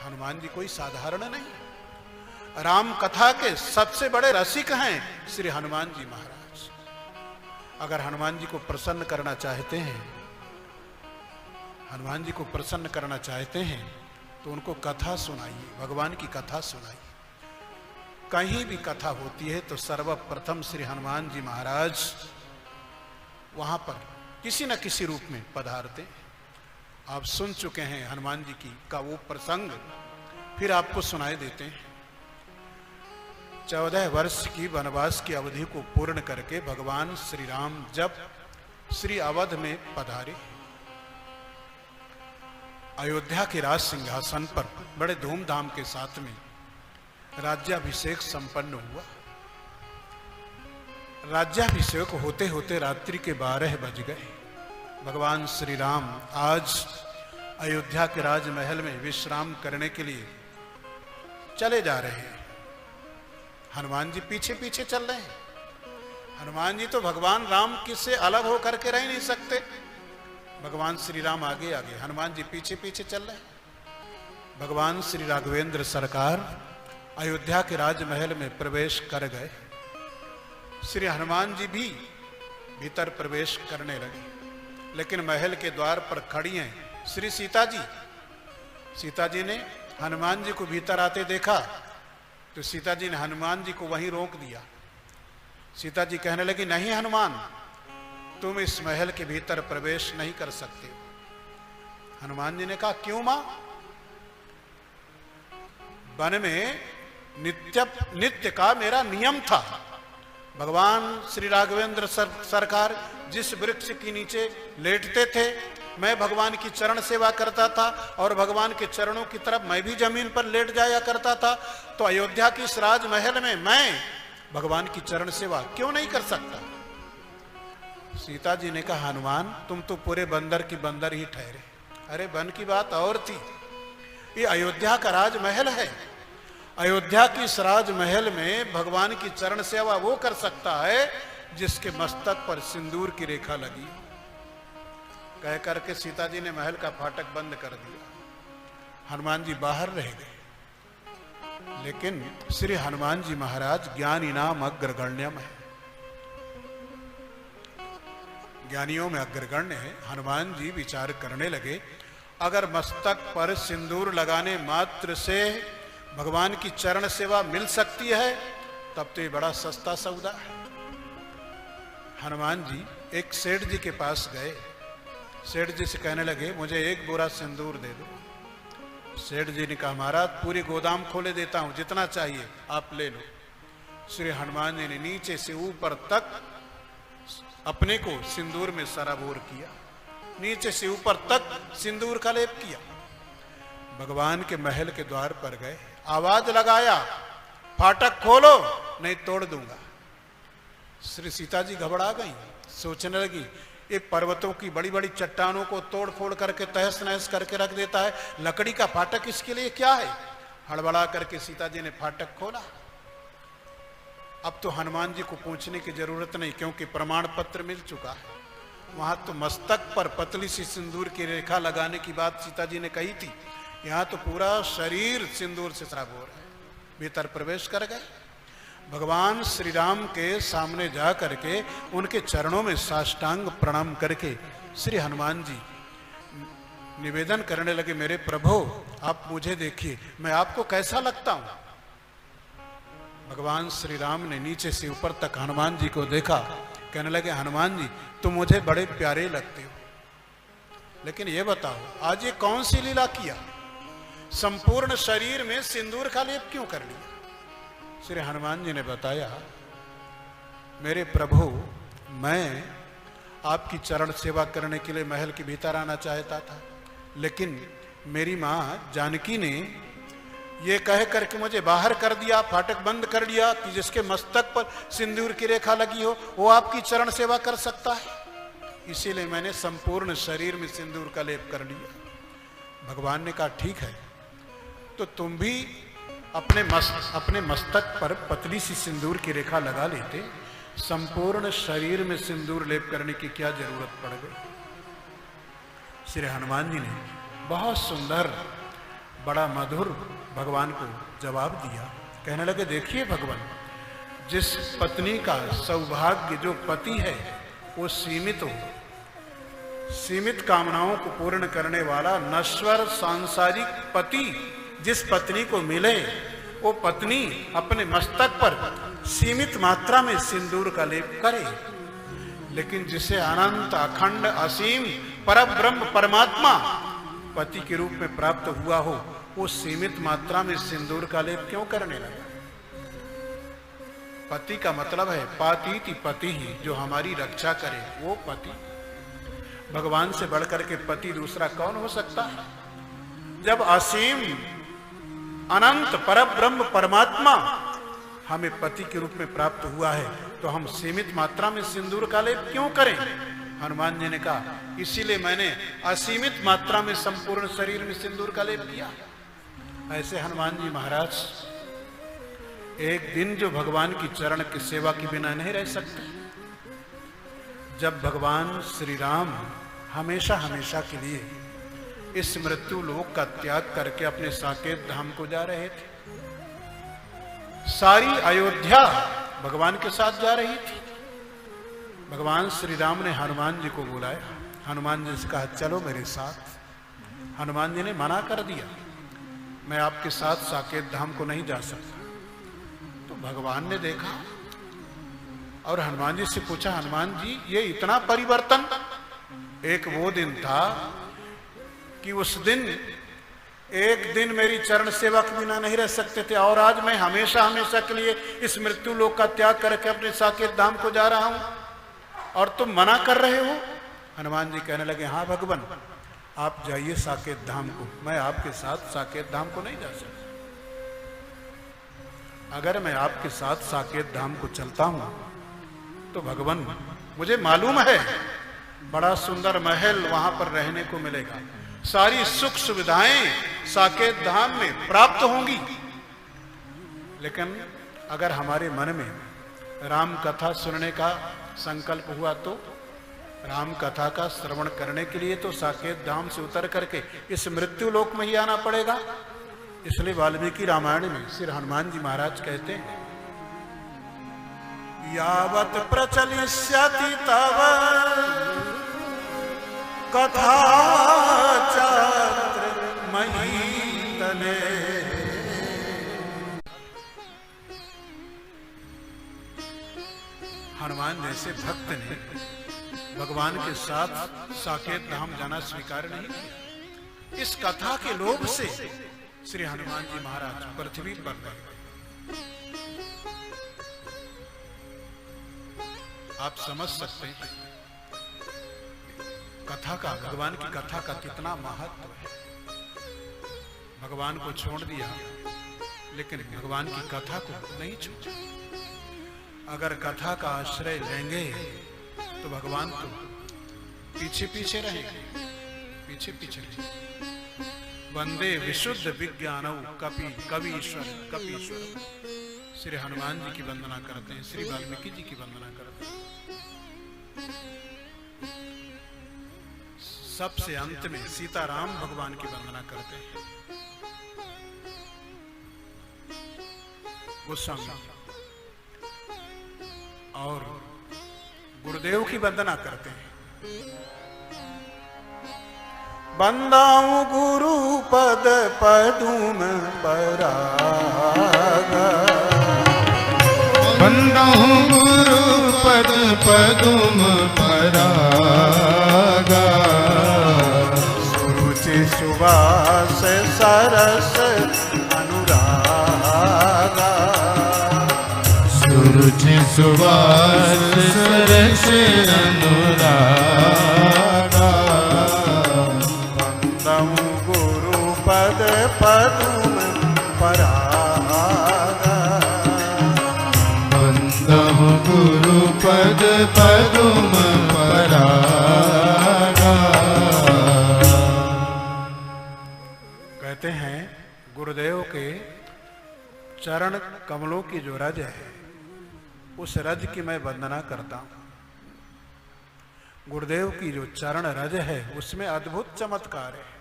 हनुमान जी कोई साधारण नहीं, राम कथा के सबसे बड़े रसिक हैं श्री हनुमान जी महाराज। अगर हनुमान जी को प्रसन्न करना चाहते हैं, हनुमान जी को प्रसन्न करना चाहते हैं तो उनको कथा सुनाइए, भगवान की कथा सुनाइए। कहीं भी कथा होती है तो सर्वप्रथम श्री हनुमान जी महाराज वहां पर किसी न किसी रूप में पधारते। आप सुन चुके हैं हनुमान जी की का वो प्रसंग, फिर आपको सुनाई देते हैं। 14 वर्ष की वनवास की अवधि को पूर्ण करके भगवान श्री राम जब श्री अवध में पधारे, अयोध्या के राज सिंहासन पर बड़े धूमधाम के साथ में राज्याभिषेक संपन्न हुआ। राज्याभिषेक होते होते रात्रि के 12 बज गए। भगवान श्री राम आज अयोध्या के राजमहल में विश्राम करने के लिए चले जा रहे हैं। हनुमान जी पीछे पीछे चल रहे हैं। हनुमान जी तो भगवान राम किससे अलग होकर के रह नहीं सकते। भगवान श्री राम आगे आगे, हनुमान जी पीछे पीछे चल रहे हैं। भगवान श्री राघवेंद्र सरकार अयोध्या के राजमहल में प्रवेश कर गए। श्री हनुमान जी भी भीतर प्रवेश करने लगे, लेकिन महल के द्वार पर खड़ी हैं श्री सीता जी। सीता जी ने हनुमान जी को भीतर आते देखा तो सीता जी ने हनुमान जी को वहीं रोक दिया। सीता जी कहने लगी, नहीं हनुमान, तुम इस महल के भीतर प्रवेश नहीं कर सकते। हनुमान जी ने कहा, क्यों मां? वन में नित्य का मेरा नियम था। भगवान श्री राघवेंद्र सरकार जिस वृक्ष के नीचे लेटते थे, मैं भगवान की चरण सेवा करता था और भगवान के चरणों की तरफ मैं भी जमीन पर लेट जाया करता था। तो अयोध्या की इस राजमहल में मैं भगवान की चरण सेवा क्यों नहीं कर सकता? सीता जी ने कहा, हनुमान तुम तो पूरे बंदर की बंदर ही ठहरे। अरे वन की बात और थी, ये अयोध्या का राजमहल है। अयोध्या की इस राजमहल में भगवान की चरण सेवा वो कर सकता है जिसके मस्तक पर सिंदूर की रेखा लगी। कह करके सीता जी ने महल का फाटक बंद कर दिया। हनुमान जी बाहर रह गए। लेकिन श्री हनुमान जी महाराज ज्ञानी नाम अग्रगण्यम है, ज्ञानियों में अग्रगण्य है। हनुमान जी विचार करने लगे, अगर मस्तक पर सिंदूर लगाने मात्र से भगवान की चरण सेवा मिल सकती है तब तो ये बड़ा सस्ता सौदा है। हनुमान जी एक सेठ जी के पास गए। सेठ जी से कहने लगे, मुझे एक बोरा सिंदूर दे दो। सेठ जी ने कहा, महाराज पूरी गोदाम खोले देता हूं, जितना चाहिए आप ले लो। श्री हनुमान जी ने नीचे से ऊपर तक अपने को सिंदूर में सराबोर किया, नीचे से ऊपर तक सिंदूर का लेप किया। भगवान के महल के द्वार पर गए, आवाज लगाया, फाटक खोलो नहीं तोड़ दूंगा। श्री सीता जी घबरा गई, सोचने लगी ये पर्वतों की बड़ी बड़ी चट्टानों को तोड़ फोड़ करके तहस नहस करके रख देता है, लकड़ी का फाटक इसके लिए क्या है? हड़बड़ा करके सीता जी ने फाटक खोला। अब तो हनुमान जी को पूछने की जरूरत नहीं, क्योंकि प्रमाण पत्र मिल चुका है। वहां तो मस्तक पर पतली सी सिंदूर की रेखा लगाने की बात सीता जी ने कही थी, यहां तो पूरा शरीर सिंदूर से सराबोर है। भीतर प्रवेश कर गए। भगवान श्री राम के सामने जा करके उनके चरणों में साष्टांग प्रणाम करके श्री हनुमान जी निवेदन करने लगे, मेरे प्रभु आप मुझे देखिए, मैं आपको कैसा लगता हूं? भगवान श्री राम ने नीचे से ऊपर तक हनुमान जी को देखा, कहने लगे, हनुमान जी तुम मुझे बड़े प्यारे लगते हो, लेकिन ये बताओ आज ये कौन सी लीला किया? संपूर्ण शरीर में सिंदूर का लेप क्यों कर लिया? श्री हनुमान जी ने बताया, मेरे प्रभु मैं आपकी चरण सेवा करने के लिए महल के भीतर आना चाहता था, लेकिन मेरी मां जानकी ने ये कह करके मुझे बाहर कर दिया, फाटक बंद कर दिया कि जिसके मस्तक पर सिंदूर की रेखा लगी हो वो आपकी चरण सेवा कर सकता है। इसीलिए मैंने संपूर्ण शरीर में सिंदूर का लेप कर लिया। भगवान ने कहा, ठीक है, तो तुम भी अपने मस्तक पर पतली सी सिंदूर की रेखा लगा लेते, संपूर्ण शरीर में सिंदूर लेप करने की क्या जरूरत पड़ गई? श्री हनुमान जी ने बहुत सुंदर बड़ा मधुर भगवान को जवाब दिया। कहने लगे, देखिए भगवान, जिस पत्नी का सौभाग्य, जो पति है वो सीमित कामनाओं को पूर्ण करने वाला नश्वर सांसारिक पति जिस पत्नी को मिले, वो पत्नी अपने मस्तक पर सीमित मात्रा में सिंदूर का लेप करे, लेकिन जिसे अनंत अखंड असीम परब्रह्म परमात्मा पति के रूप में प्राप्त हुआ हो, वो सीमित मात्रा में सिंदूर का लेप क्यों करने लगा? पति का मतलब है पातीति पति ही, जो हमारी रक्षा करे वो पति। भगवान से बढ़कर के पति दूसरा कौन हो सकता है? जब असीम अनंत परब्रह्म परमात्मा हमें पति के रूप में प्राप्त हुआ है, तो हम सीमित मात्रा में सिंदूर का लेप क्यों करें? हनुमान जी ने कहा, इसीलिए मैंने असीमित मात्रा में संपूर्ण शरीर में सिंदूर का लेप किया। ऐसे हनुमान जी महाराज एक दिन जो भगवान की चरण की सेवा के बिना नहीं रह सकते। जब भगवान श्री राम हमेशा हमेशा के लिए इस मृत्यु लोक का त्याग करके अपने साकेत धाम को जा रहे थे, सारी अयोध्या भगवान के साथ जा रही थी। भगवान श्री राम ने हनुमान जी को बुलाया, हनुमान जी से कहा, चलो मेरे साथ। हनुमान जी ने मना कर दिया, मैं आपके साथ साकेत धाम को नहीं जा सकता। तो भगवान ने देखा और हनुमान जी से पूछा, हनुमान जी ये इतना परिवर्तन? एक वो दिन था कि उस दिन एक दिन मेरी चरण सेवा के बिना नहीं रह सकते थे, और आज मैं हमेशा हमेशा के लिए इस मृत्यु लोक का त्याग करके अपने साकेत धाम को जा रहा हूं और तुम मना कर रहे हो? हनुमान जी कहने लगे, हाँ भगवान, आप जाइए साकेत धाम को, मैं आपके साथ साकेत धाम को नहीं जा सकता। अगर मैं आपके साथ साकेत धाम को चलता हूं तो भगवान, मुझे मालूम है बड़ा सुंदर महल वहां पर रहने को मिलेगा, सारी सुख सुविधाएं साकेत धाम में प्राप्त होंगी, लेकिन अगर हमारे मन में राम कथा सुनने का संकल्प हुआ तो राम कथा का श्रवण करने के लिए तो साकेत धाम से उतर करके इस मृत्यु लोक में ही आना पड़ेगा। इसलिए वाल्मीकि रामायण में श्री हनुमान जी महाराज कहते हैं, यावत प्रचलिष्यति तव कथा चात्र महीतले। हनुमान जैसे भक्त ने भगवान के साथ साकेत धाम जाना स्वीकार नहीं किया। इस कथा के लोभ से श्री हनुमान जी महाराज पृथ्वी पर रहे। आप समझ सकते हैं कथा का, भगवान की कथा का कितना महत्व है। भगवान को छोड़ दिया, लेकिन भगवान की कथा को नहीं छोड़ा। अगर कथा का आश्रय लेंगे तो भगवान तो पीछे पीछे रहेंगे, पीछे पीछे रहेंगे। वंदे विशुद्ध विज्ञानौ कपि कवीश्वर कपीश्वर। श्री हनुमान जी की वंदना करते हैं, श्री वाल्मीकि जी की वंदना करते हैं। सबसे अंत में सीताराम भगवान की वंदना करते हैं। गोस्वामी और गुरुदेव की वंदना करते हैं। बंदाऊं गुरु पद पदुम परागा, बंदाऊं गुरु पद पदुम परागा। सुरुचि सुवास सरस अनुरागा, सुरुचि सुवास सरस अनुरागा। बंदाऊं गुरु पद पदुम परागा, बंदाऊं गुरु पद पदुम परागा। कहते हैं गुरुदेव के चरण कमलों की जो रज है, उस रज की मैं वंदना करता हूं। गुरुदेव की जो चरण रज है उसमें अद्भुत चमत्कार है।